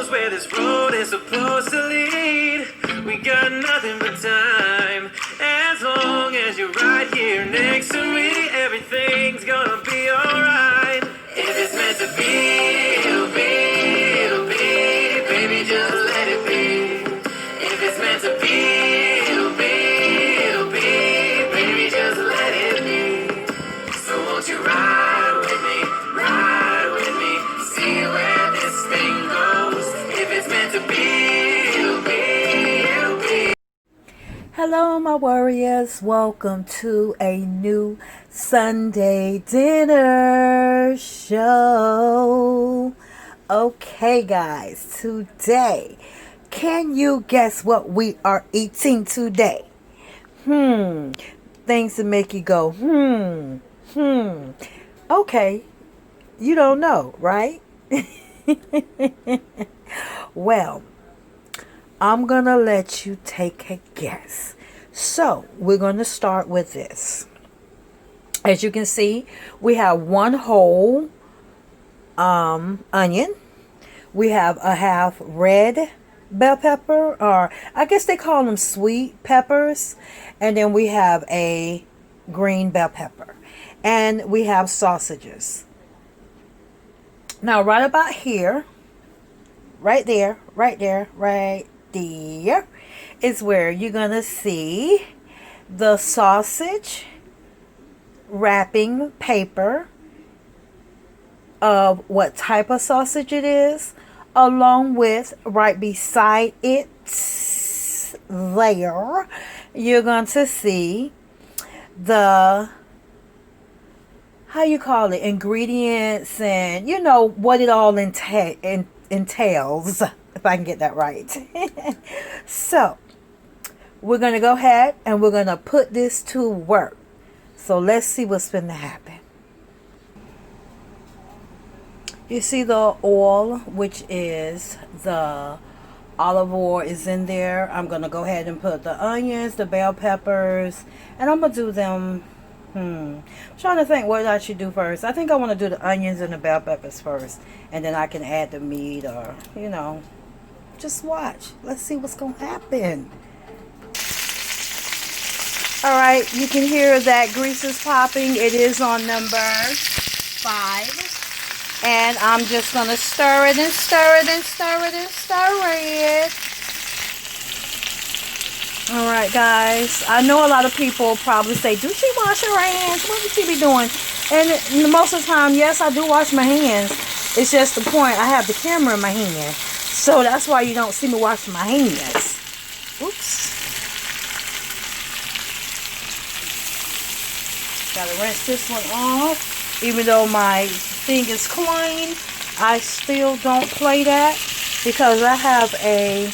knows where this road is supposed to lead. We got nothing but time. As long as you're right here next to me, everything's gonna be alright. If it's meant to be, it'll be, it'll be. Baby, just let it be. If it's meant to be, it'll be, it'll be. Baby, just let it be. So won't you ride with me, ride with me, see where this thing goes. If it's meant to be, it'll be, it'll be. Hello, my warriors. Welcome to a new Sunday dinner show. Okay, guys, today, can you guess what we are eating today? Things that make you go, Okay, you don't know, right? Well, I'm going to let you take a guess. So, we're going to start with this. As you can see, we have one whole onion. We have a half red bell pepper, or I guess they call them sweet peppers. And then we have a green bell pepper. And we have sausages. Now, right about here, right there is where you're going to see the sausage wrapping paper of what type of sausage it is, along with right beside it there, you're going to see the, how you call it, ingredients, and you know what it all entails, if I can get that right. So we're going to go ahead and we're going to put this to work. So let's see what's going to happen. You see the oil, which is the olive oil, is in there. I'm going to go ahead and put the onions, the bell peppers, and I'm going to do them. I'm trying to think what I should do first. I think I want to do the onions and the bell peppers first, and then I can add the meat, or, you know, just watch. Let's see what's going to happen. All right, you can hear that grease is popping. It is on number 5. And I'm just going to stir it and stir it and stir it and stir it. All right, guys. I know a lot of people probably say, do she wash her hands? What would she be doing? And most of the time, yes, I do wash my hands. It's just the point. I have the camera in my hand. So that's why you don't see me washing my hands. Oops. Gotta rinse this one off. Even though my thing is clean, I still don't play that because I have a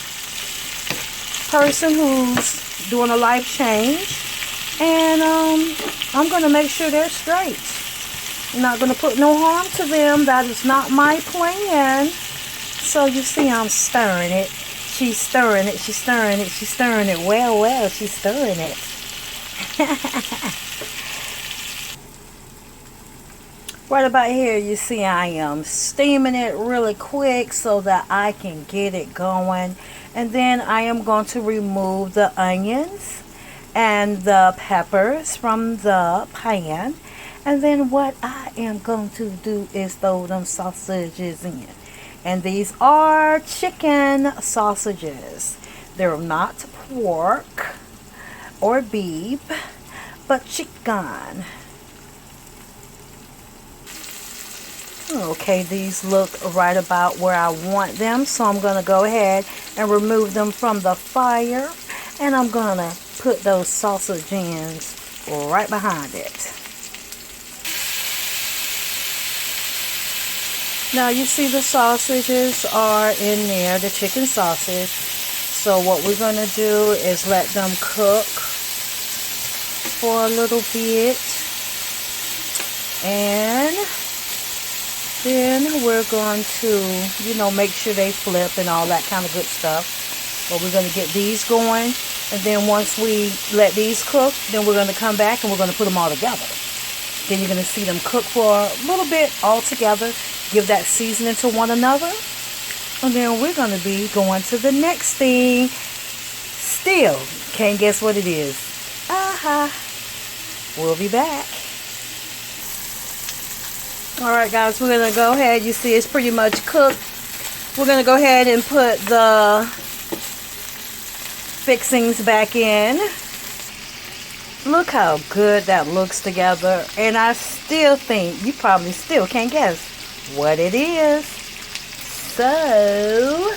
person who's doing a life change, and I'm going to make sure they're straight. I'm not going to put no harm to them. That is not my plan. So you see I'm stirring it. She's stirring it. She's stirring it. She's stirring it. Well, she's stirring it. Right about here, you see I am steaming it really quick so that I can get it going. And then I am going to remove the onions and the peppers from the pan. And then what I am going to do is throw them sausages in. And these are chicken sausages. They're not pork or beef, but chicken. Okay, these look right about where I want them, so I'm going to go ahead and remove them from the fire, and I'm going to put those sausage ends right behind it. Now you see the sausages are in there, the chicken sausage. So what we're going to do is let them cook for a little bit, and then we're going to, you know, make sure they flip and all that kind of good stuff. But we're going to get these going. And then once we let these cook, then we're going to come back and we're going to put them all together. Then you're going to see them cook for a little bit all together. Give that seasoning to one another. And then we're going to be going to the next thing. Still can't guess what it is. We'll be back. Alright guys, we're going to go ahead. You see it's pretty much cooked. We're going to go ahead and put the fixings back in. Look how good that looks together. And I still think you probably still can't guess what it is. So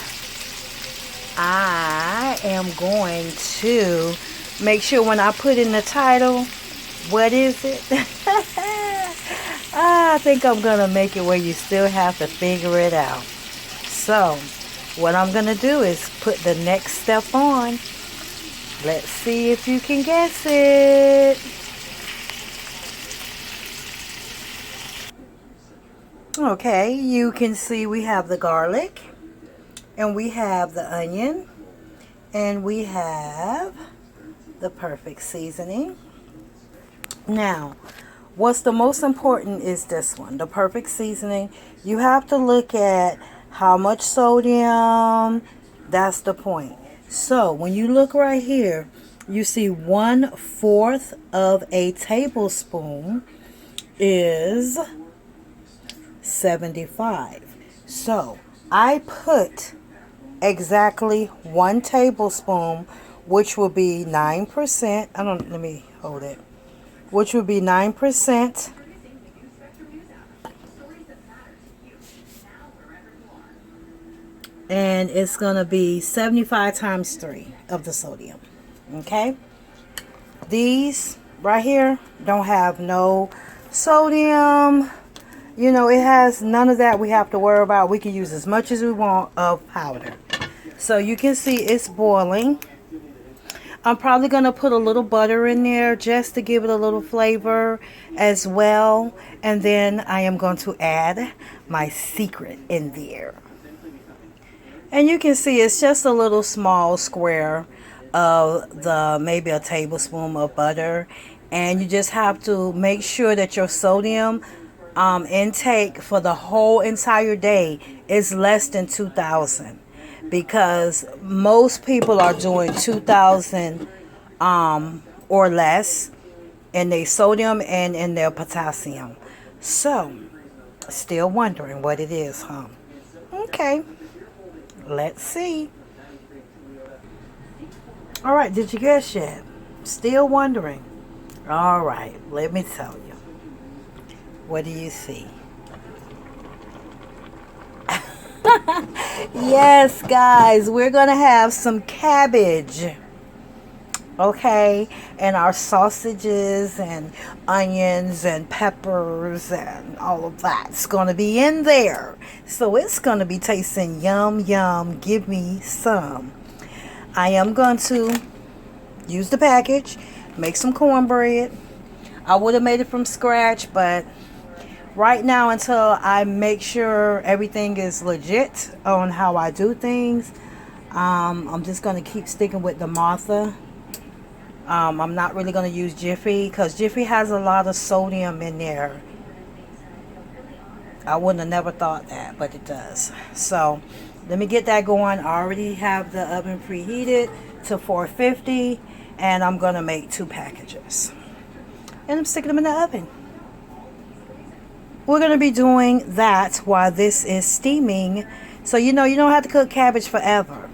I am going to make sure when I put in the title, what is it? I think I'm going to make it where you still have to figure it out. So what I'm going to do is put the next step on. Let's see if you can guess it. Okay, you can see we have the garlic, and we have the onion, and we have the perfect seasoning. Now, what's the most important is this one, the perfect seasoning. You have to look at how much sodium, that's the point. So when you look right here, you see 1/4 of a tablespoon is 75. So I put exactly 1 tablespoon, which will be 9%. Let me hold it. Which would be 9%. And it's going to be 75 times 3 of the sodium. Okay? These right here don't have no sodium. You know, it has none of that we have to worry about. We can use as much as we want of powder. So you can see it's boiling. I'm probably going to put a little butter in there just to give it a little flavor as well. And then I am going to add my secret in there. And you can see it's just a little small square of maybe a tablespoon of butter. And you just have to make sure that your sodium intake for the whole entire day is less than 2,000. Because most people are doing 2,000 or less in their sodium and in their potassium. So, still wondering what it is, huh? Okay. Let's see. All right, did you guess yet? Still wondering. All right, let me tell you. What do you see? Yes, guys, we're going to have some cabbage. Okay, and our sausages and onions and peppers and all of that's going to be in there. So it's going to be tasting yum, yum. Give me some. I am going to use the package, make some cornbread. I would have made it from scratch, but right now, until I make sure everything is legit on how I do things, I'm just going to keep sticking with the Martha. I'm not really going to use Jiffy because Jiffy has a lot of sodium in there. I wouldn't have never thought that, but it does. So let me get that going. I already have the oven preheated to 450, and I'm going to make 2 packages. And I'm sticking them in the oven. We're going to be doing that while this is steaming. So you know you don't have to cook cabbage forever.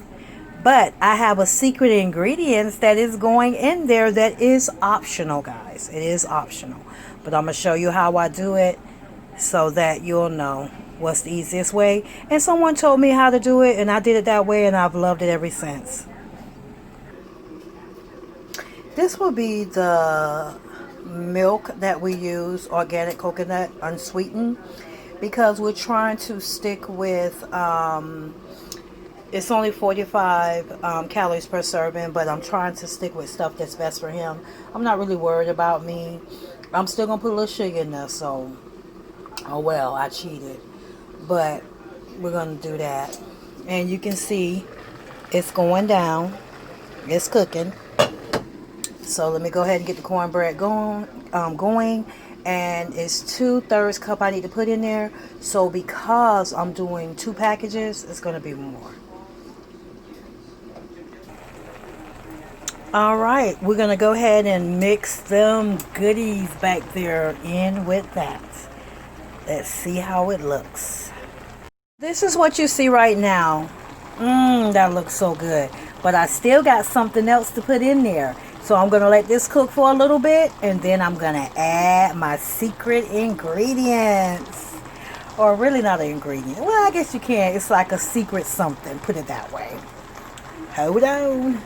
But I have a secret ingredient that is going in there that is optional, guys. It is optional. But I'm going to show you how I do it so that you'll know what's the easiest way. And someone told me how to do it, and I did it that way, and I've loved it ever since. This will be the milk that we use, organic coconut, unsweetened, because we're trying to stick with it's only 45 calories per serving, but I'm trying to stick with stuff that's best for him. I'm not really worried about me. I'm still gonna put a little sugar in there, so oh well, I cheated, but we're gonna do that. And you can see it's going down, it's cooking. So let me go ahead and get the cornbread going, and it's 2/3 cup I need to put in there. So because I'm doing 2 packages, it's going to be more. All right, we're going to go ahead and mix them goodies back there in with that. Let's see how it looks. This is what you see right now. That looks so good. But I still got something else to put in there. So I'm going to let this cook for a little bit, and then I'm going to add my secret ingredients. Or really not an ingredient. Well, I guess you can. It's like a secret something. Put it that way. Hold on.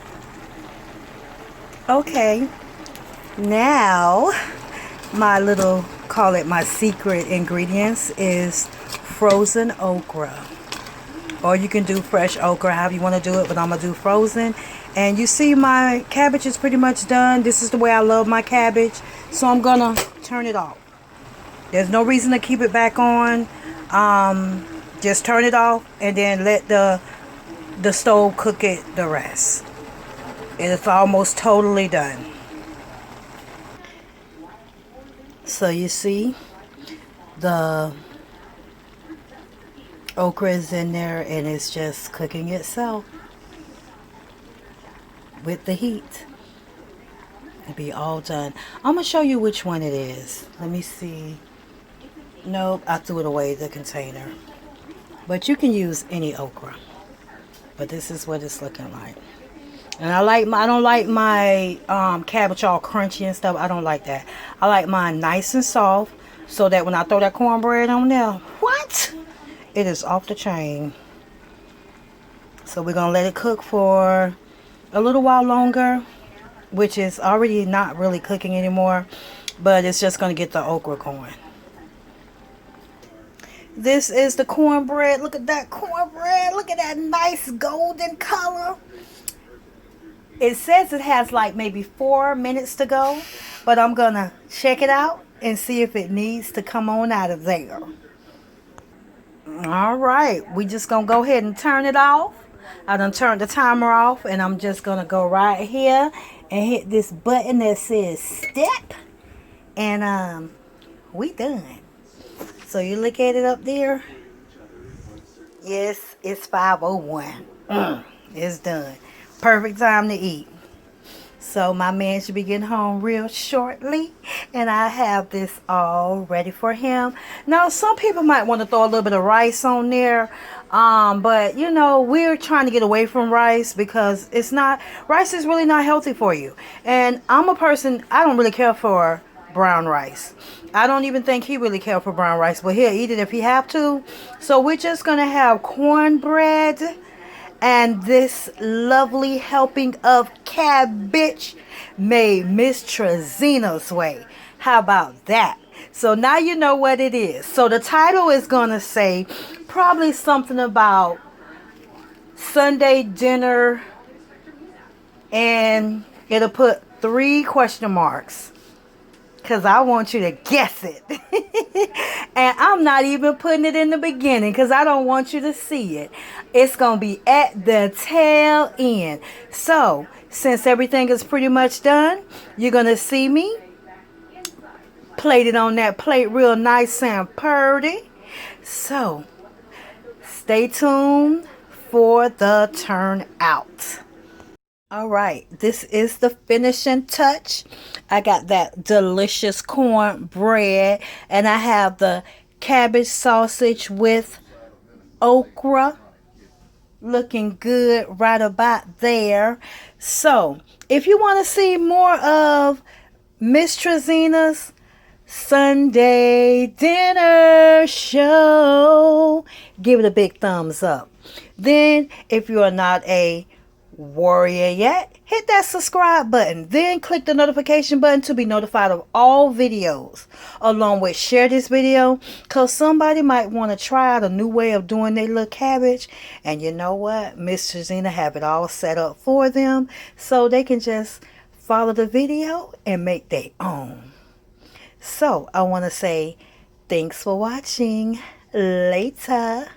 Okay. Now, my little, call it my secret ingredients is frozen okra. Or you can do fresh okra, however you want to do it, but I'm going to do frozen. And you see my cabbage is pretty much done. This is the way I love my cabbage. So I'm going to turn it off. There's no reason to keep it back on. Just turn it off and then let the stove cook it the rest. It's almost totally done. So you see the okra is in there and it's just cooking itself with the heat. It'll be all done. I'm gonna show you which one it is. Let me see. Nope, I threw it away, the container. But you can use any okra. But this is what it's looking like. And I don't like my cabbage all crunchy and stuff. I don't like that. I like mine nice and soft, so that when I throw that cornbread on there, what? It is off the chain. So we're gonna let it cook for a little while longer, which is already not really cooking anymore, but it's just gonna get the okra going. This is the cornbread. Look at that cornbread. Look at that nice golden color. It says it has like maybe 4 minutes to go, but I'm gonna check it out and see if it needs to come on out of there. All right, we just gonna go ahead and turn it off. I done turned the timer off, and I'm just gonna go right here and hit this button that says step, and we done. So you look at it up there. Yes, it's 5:01. It's done. Perfect time to eat. So my man should be getting home real shortly, and I have this all ready for him. Now, some people might want to throw a little bit of rice on there, but you know, we're trying to get away from rice because rice is really not healthy for you. And I'm a person, I don't really care for brown rice. I don't even think he really cares for brown rice, but he'll eat it if he have to. So we're just gonna have cornbread and this lovely helping of cabbage made Mz.TreZena's way. How about that? So now you know what it is. So the title is gonna say probably something about Sunday dinner, and it'll put 3 question marks. Because I want you to guess it. And I'm not even putting it in the beginning because I don't want you to see it. It's going to be at the tail end. So, since everything is pretty much done, you're going to see me plate it on that plate real nice and pretty. So, stay tuned for the turnout. All right, this is the finishing touch. I got that delicious cornbread, and I have the cabbage sausage with okra. Looking good right about there. So, if you want to see more of Mz.TreZena's Sunday dinner show, give it a big thumbs up. Then, if you are not a warrior yet, hit that subscribe button, then click the notification button to be notified of all videos, along with share this video because somebody might want to try out a new way of doing their little cabbage. And you know what, Mz.TreZena have it all set up for them so they can just follow the video and make their own. So I want to say thanks for watching. Later.